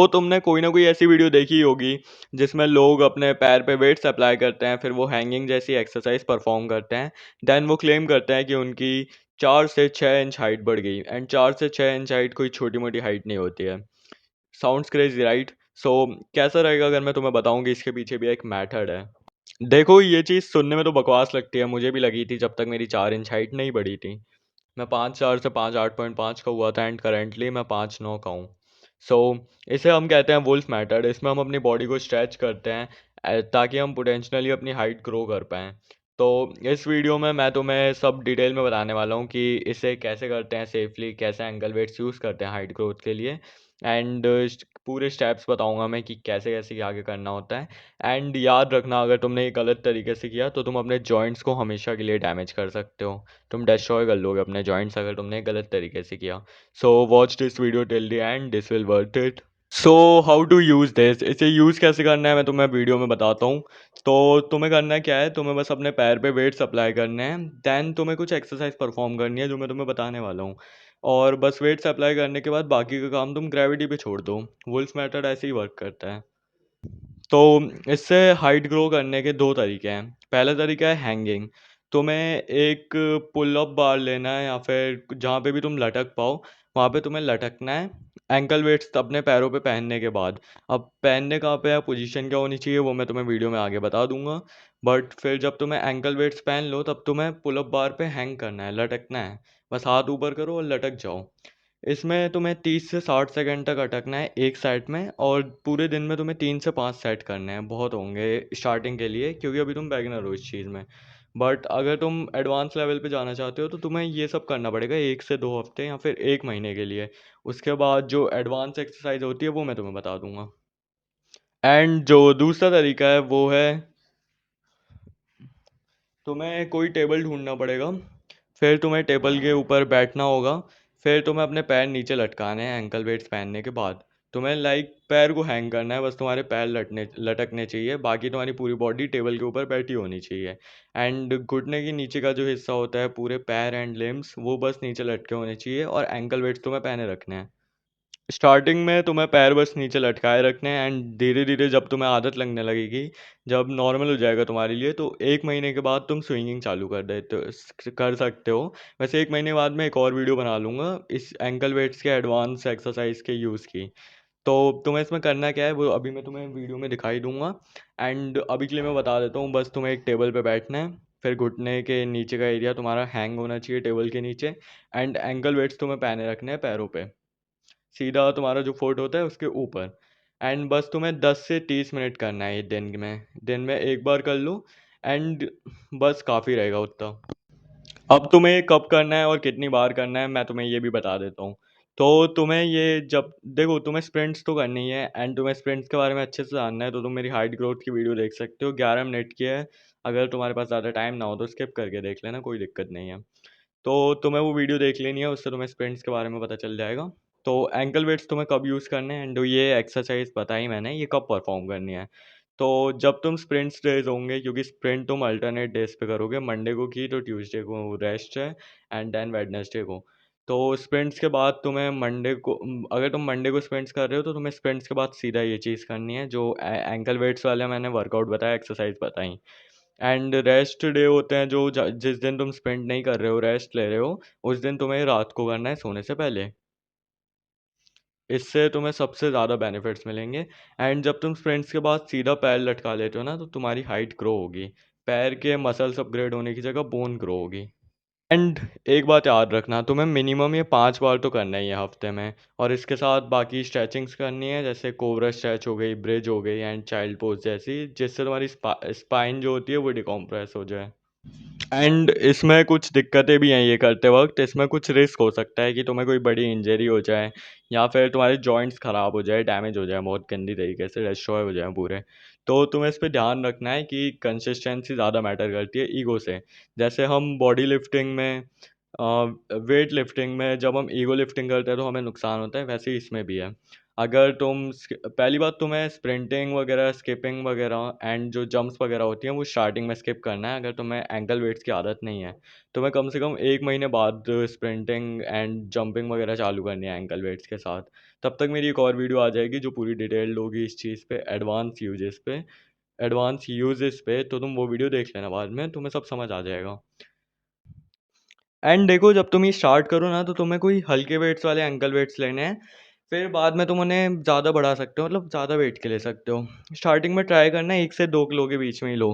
तुमने कोई ना कोई ऐसी वीडियो देखी होगी जिसमें लोग अपने पैर पे वेट्स अप्लाई करते हैं, फिर वो हैंगिंग जैसी एक्सरसाइज परफॉर्म करते हैं। देन वो क्लेम करते हैं कि उनकी 4 से 6 इंच हाइट बढ़ गई। एंड 4 से 6 इंच हाइट कोई छोटी मोटी हाइट नहीं होती है। Sounds crazy, right? सो कैसा रहेगा अगर मैं तुम्हें बताऊं कि इसके पीछे भी एक मैथड है। देखो, ये चीज़ सुनने में तो बकवास लगती है, मुझे भी लगी थी जब तक मेरी 4 इंच हाइट नहीं बढ़ी थी। मैं 5'4" से 5'8.5" का हुआ था एंड करेंटली मैं 5'9" का हूँ। सो इसे हम कहते हैं वुल्फ मैथड। इसमें हम अपनी बॉडी को स्ट्रेच करते हैं ताकि हम पोटेंशियली अपनी हाइट ग्रो कर पाएँ। तो इस वीडियो में मैं तुम्हें सब डिटेल में बताने वाला हूँ कि इसे कैसे करते हैं सेफली, कैसे एंगल वेट्स यूज़ करते हैं हाइट ग्रोथ के लिए। एंड पूरे स्टेप्स बताऊँगा मैं कि कैसे कैसे क्या आगे करना होता है। एंड याद रखना, अगर तुमने ये गलत तरीके से किया तो तुम अपने जॉइंट्स को हमेशा के लिए डैमेज कर सकते हो। तुम डिस्ट्रॉय कर लोगे अपने जॉइंट्स अगर तुमने गलत तरीके से किया। So watch this video till the end, this will worth it. So how to use this, इसे यूज़ कैसे करना है मैं तुम्हें वीडियो में बताता हूँ। तो तुम्हें करना क्या है, तुम्हें बस अपने पैर पे वेट्स अप्लाई करने हैं। देन तुम्हें कुछ एक्सरसाइज परफॉर्म करनी है जो मैं तुम्हें बताने वाला हूँ। और बस वेट्स अप्लाई करने के बाद बाकी का काम तुम ग्रेविटी पे छोड़ दो। वुल्फ मेथड ऐसे ही वर्क करता है। तो इससे हाइट ग्रो करने के दो तरीके हैं। पहला तरीका है हैंगिंग। तुम्हें एक पुल अप बार लेना है या फिर जहाँ पे भी तुम लटक पाओ वहाँ पे तुम्हें लटकना है। एंकल वेट्स अपने पैरों पे पहनने के बाद, अब पहनने कहाँ पे है, पोजीशन क्या होनी चाहिए, वो मैं तुम्हें वीडियो में आगे बता दूंगा। बट फिर जब तुम्हें एंकल वेट्स पहन लो तब तुम्हें पुल अप बार पे हैंग करना है, लटकना है। बस हाथ ऊपर करो और लटक जाओ। इसमें तुम्हें 30 से 60 सेकंड तक अटकना है एक सेट में, और पूरे दिन में तुम्हें 3 से 5 सेट करने हैं। बहुत होंगे स्टार्टिंग के लिए क्योंकि अभी तुम बैगनर हो इस चीज़ में। बट अगर तुम एडवांस लेवल पे जाना चाहते हो तो तुम्हें ये सब करना पड़ेगा 1 से 2 हफ्ते या फिर 1 महीने के लिए। उसके बाद जो एडवांस एक्सरसाइज होती है वो मैं तुम्हें बता दूंगा। एंड जो दूसरा तरीका है वो है, तुम्हें कोई टेबल ढूंढना पड़ेगा। फिर तुम्हें टेबल के ऊपर बैठना होगा। फिर तुम्हें अपने पैर नीचे लटकाने हैं एंकल वेट्स पहनने के बाद। तुम्हें पैर को हैंग करना है, बस तुम्हारे पैर लटकने चाहिए, बाकी तुम्हारी पूरी बॉडी टेबल के ऊपर बैठी होनी चाहिए। एंड घुटने के नीचे का जो हिस्सा होता है, पूरे पैर एंड लिम्स, वो बस नीचे लटके होने चाहिए और एंकल वेट्स तुम्हें पहने रखने हैं। स्टार्टिंग में तुम्हें पैर बस नीचे लटकाए रखने हैं एंड धीरे धीरे जब तुम्हें आदत लगने लगेगी, जब नॉर्मल हो जाएगा तुम्हारे लिए, तो 1 महीने के बाद तुम स्विंगिंग चालू कर सकते हो। वैसे 1 महीने बाद मैं एक और वीडियो बना लूँगा इस एंकल वेट्स के एडवांस एक्सरसाइज के यूज़ की। तो तुम्हें इसमें करना क्या है वो अभी मैं तुम्हें वीडियो में दिखाई दूंगा। एंड अभी के लिए मैं बता देता हूँ, बस तुम्हें एक टेबल पे बैठना है। फिर घुटने के नीचे का एरिया तुम्हारा हैंग होना चाहिए टेबल के नीचे। एंड एंकल वेट्स तुम्हें पहने रखने हैं पैरों पे, सीधा तुम्हारा जो फोट होता है उसके ऊपर। एंड बस तुम्हें 10 से 30 मिनट करना है ये दिन में एक बार कर लो। एंड बस काफ़ी रहेगा उतना। अब तुम्हें कब करना है और कितनी बार करना है मैं तुम्हें ये भी बता देता हूँ। तो तुम्हें ये जब देखो, तुम्हें स्प्रिंट्स तो करनी है एंड तुम्हें स्प्रिंट्स के बारे में अच्छे से जानना है तो तुम मेरी हाइट ग्रोथ की वीडियो देख सकते हो, 11 मिनट की है। अगर तुम्हारे पास ज़्यादा टाइम ना हो तो स्किप करके देख लेना, कोई दिक्कत नहीं है। तो तुम्हें वो वीडियो देख लेनी है, उससे तुम्हें स्प्रिंट्स के बारे में पता चल जाएगा। तो एंकल वेट्स तुम्हें कब यूज़ करने हैं एंड ये एक्सरसाइज बताई मैंने, ये कब परफॉर्म करनी है। तो जब तुम स्प्रिंट्स डेज होंगे, क्योंकि स्प्रिंट तुम अल्टरनेट डेज पे करोगे, मंडे को की तो ट्यूसडे को रेस्ट है एंड देन वेडनेसडे को। तो स्प्रिंट्स के बाद तुम्हें मंडे को, अगर तुम मंडे को स्प्रिंट्स कर रहे हो तो तुम्हें स्प्रिंट्स के बाद सीधा ये चीज़ करनी है जो एंकल वेट्स वाले मैंने वर्कआउट बताया, एक्सरसाइज बताई। एंड रेस्ट डे होते हैं जो जिस दिन तुम स्पेंड नहीं कर रहे हो, रेस्ट ले रहे हो, उस दिन तुम्हें रात को करना है सोने से पहले। इससे तुम्हें सबसे ज़्यादा बेनिफिट्स मिलेंगे। एंड जब तुम स्प्रिंट्स के बाद सीधा पैर लटका लेते हो ना तो तुम्हारी हाइट ग्रो होगी। पैर के मसल्स अपग्रेड होने की जगह बोन ग्रो होगी। एंड एक बात याद रखना, तुम्हें मिनिमम ये 5 बार तो करना ही है हफ्ते में। और इसके साथ बाकी स्ट्रेचिंग्स करनी है, जैसे कोबरा स्ट्रेच हो गई, ब्रिज हो गई एंड चाइल्ड पोज जैसी, जिससे तुम्हारी स्पाइन जो होती है वो डिकम्प्रेस हो जाए। एंड इसमें कुछ दिक्कतें भी हैं ये करते वक्त। इसमें कुछ रिस्क हो सकता है कि तुम्हें कोई बड़ी इंजरी हो जाए या फिर तुम्हारे जॉइंट्स ख़राब हो जाए, डैमेज हो जाए, बहुत गंदी तरीके से डिस्ट्रॉय हो जाए पूरे। तो तुम्हें इस पे ध्यान रखना है कि कंसिस्टेंसी ज़्यादा मैटर करती है ईगो से। जैसे हम बॉडी लिफ्टिंग में, वेट लिफ्टिंग में जब हम ईगो लिफ्टिंग करते हैं तो हमें नुकसान होता है, वैसे ही इसमें भी है। अगर पहली बात, तुम्हें स्प्रिंटिंग वगैरह, स्किपिंग वगैरह एंड जो जंप्स वगैरह होती हैं वो स्टार्टिंग में स्किप करना है। अगर तुम्हें एंकल वेट्स की आदत नहीं है, तुम्हें कम से कम 1 महीने बाद स्प्रिंटिंग एंड जंपिंग वगैरह चालू करनी है एंकल वेट्स के साथ। तब तक मेरी एक और वीडियो आ जाएगी जो पूरी डिटेल्ड होगी इस चीज़ पे, एडवांस यूजेस पे, तो तुम वो वीडियो देख लेना, बाद में तुम्हें सब समझ आ जाएगा। एंड देखो, जब तुम ये स्टार्ट करो ना, तो तुम्हें कोई हल्के वेट्स वाले एंकल वेट्स लेने हैं। फिर बाद में तुम उन्हें ज़्यादा बढ़ा सकते हो, मतलब ज़्यादा वेट के ले सकते हो। स्टार्टिंग में ट्राई करना 1 से 2 किलो के बीच में ही लो।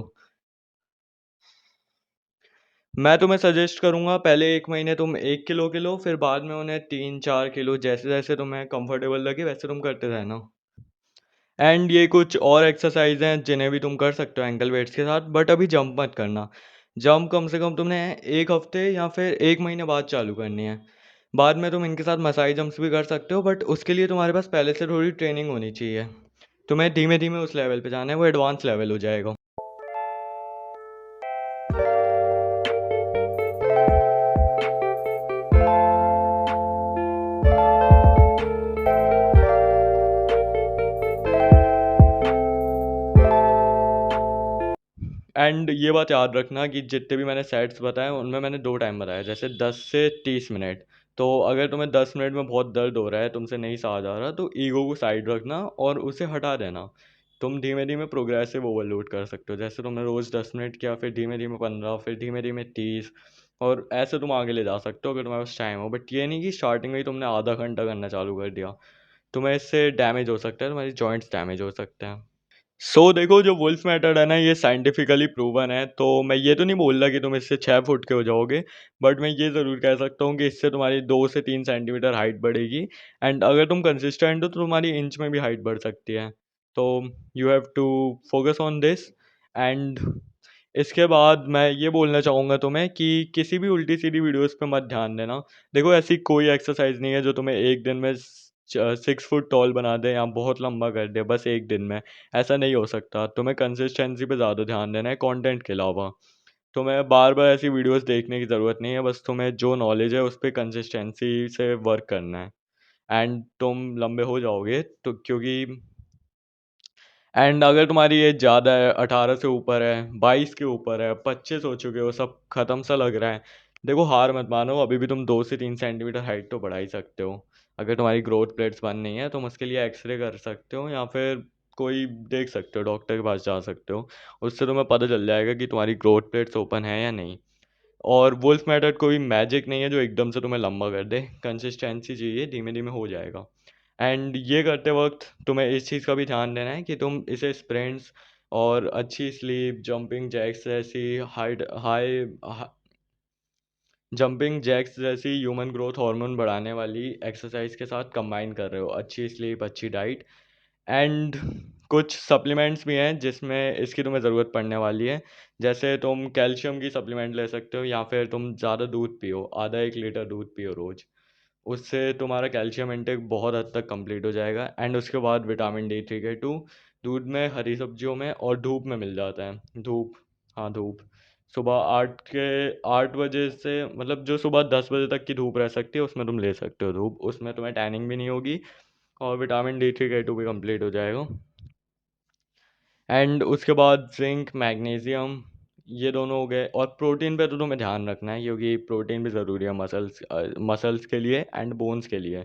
मैं तुम्हें सजेस्ट करूँगा, पहले 1 महीने तुम 1 किलो के लो, फिर बाद में उन्हें 3-4 किलो, जैसे जैसे तुम्हें कंफर्टेबल लगे वैसे तुम करते रहना। एंड ये कुछ और एक्सरसाइज हैं जिन्हें भी तुम कर सकते हो एंकल वेट्स के साथ, बट अभी जंप मत करना। जंप कम से कम तुमने 1 हफ्ते या फिर 1 महीने बाद चालू करनी है। बाद में तुम इनके साथ मसाई जंप्स भी कर सकते हो, बट उसके लिए तुम्हारे पास पहले से थोड़ी ट्रेनिंग होनी चाहिए। तुम्हें धीमे धीमे उस लेवल पे जाना है, वो एडवांस लेवल हो जाएगा। एंड ये बात याद रखना कि जितने भी मैंने सेट्स बताए उनमें मैंने 2 टाइम बताया, जैसे 10 से 30 मिनट। तो अगर तुम्हें 10 मिनट में बहुत दर्द हो रहा है, तुमसे नहीं सहा जा रहा, तो ईगो को साइड रखना और उसे हटा देना। तुम धीमे धीमे प्रोग्रेसिव ओवरलोड कर सकते हो, जैसे तुमने रोज़ 10 मिनट किया, फिर धीमे धीमे 15, फिर धीमे धीमे 30, और ऐसे तुम आगे ले जा सकते हो अगर तुम्हारे पास टाइम हो। बट ये नहीं कि स्टार्टिंग में ही तुमने आधा घंटा करना चालू कर दिया। तुम्हें इससे डैमेज हो सकता है, तुम्हारी जॉइंट्स डैमेज हो सकते हैं। देखो, जो वुल्फ मेथड है ना, ये साइंटिफिकली प्रूवन है। तो मैं ये तो नहीं बोल रहा कि तुम इससे 6 फुट के हो जाओगे, बट मैं ये ज़रूर कह सकता हूँ कि इससे तुम्हारी 2 से 3 सेंटीमीटर हाइट बढ़ेगी। एंड अगर तुम कंसिस्टेंट हो तो तुम्हारी इंच में भी हाइट बढ़ सकती है। तो you have to focus on this. And इसके बाद मैं ये बोलना चाहूँगा तुम्हें कि किसी भी उल्टी सीधी वीडियोस पे मत ध्यान देना। देखो, ऐसी कोई एक्सरसाइज नहीं है जो तुम्हें एक दिन में 6 फुट टॉल बना दे या बहुत लंबा कर दे बस एक दिन में। ऐसा नहीं हो सकता। तुम्हें कंसिस्टेंसी पे ज़्यादा ध्यान देना है कंटेंट के अलावा। तुम्हें बार बार ऐसी वीडियोस देखने की ज़रूरत नहीं है, बस तुम्हें जो नॉलेज है उस पर कंसिस्टेंसी से वर्क करना है। एंड तुम लंबे हो जाओगे, तो क्योंकि एंड अगर तुम्हारी एज ज़्यादा है, 18 से ऊपर है, 22 के ऊपर है, 25 हो चुके हो, सब खत्म सा लग रहा है, देखो हार मत मानो। अभी भी तुम 2 से 3 सेंटीमीटर हाइट तो बढ़ा ही सकते हो। अगर तुम्हारी ग्रोथ प्लेट्स बंद नहीं है, तुम उसके लिए एक्सरे कर सकते हो या फिर कोई देख सकते हो, डॉक्टर के पास जा सकते हो। उससे तुम्हें पता चल जाएगा कि तुम्हारी ग्रोथ प्लेट्स ओपन है या नहीं। और वुल्फ मेथड कोई मैजिक नहीं है जो एकदम से तुम्हें लंबा कर दे। कंसिस्टेंसी चाहिए, धीमे धीमे हो जाएगा। एंड ये करते वक्त तुम्हें इस चीज़ का भी ध्यान देना है कि तुम इसे स्प्रिंट्स और अच्छी स्लीप, जंपिंग जैक्स जैसी ह्यूमन ग्रोथ हार्मोन बढ़ाने वाली एक्सरसाइज के साथ कंबाइन कर रहे हो। अच्छी स्लीप, अच्छी डाइट एंड कुछ सप्लीमेंट्स भी हैं जिसमें इसकी तुम्हें ज़रूरत पड़ने वाली है। जैसे तुम कैल्शियम की सप्लीमेंट ले सकते हो, या फिर तुम ज़्यादा दूध पियो, आधा 1 लीटर दूध पियो रोज़। उससे तुम्हारा कैल्शियम इंटेक बहुत हद तक कंप्लीट हो जाएगा। एंड उसके बाद विटामिन D3, K2 दूध में, हरी सब्जियों में और धूप में मिल जाता है। धूप, हाँ धूप, सुबह 8 बजे से, मतलब जो सुबह 10 बजे तक की धूप रह सकती है उसमें तुम ले सकते हो धूप। उसमें तुम्हें टैनिंग भी नहीं होगी और विटामिन D3, K2 भी कंप्लीट हो जाएगा। एंड उसके बाद जिंक, मैग्नीशियम, ये दोनों हो गए। और प्रोटीन पे तो तुम्हें ध्यान रखना है, क्योंकि प्रोटीन भी ज़रूरी है मसल्स के लिए एंड बोन्स के लिए।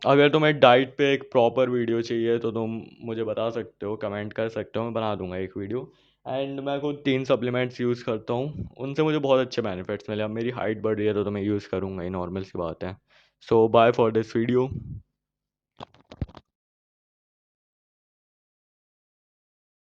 अगर तुम्हें डाइट पे एक प्रॉपर वीडियो चाहिए तो तुम मुझे बता सकते हो, कमेंट कर सकते हो, मैं बना दूंगा एक वीडियो। एंड मैं खुद 3 सप्लीमेंट्स यूज़ करता हूँ, उनसे मुझे बहुत अच्छे बेनिफिट्स मिले। अब मेरी हाइट बढ़ रही है तो मैं यूज़ करूँगा ही, नॉर्मल सी बात है। Bye for this video.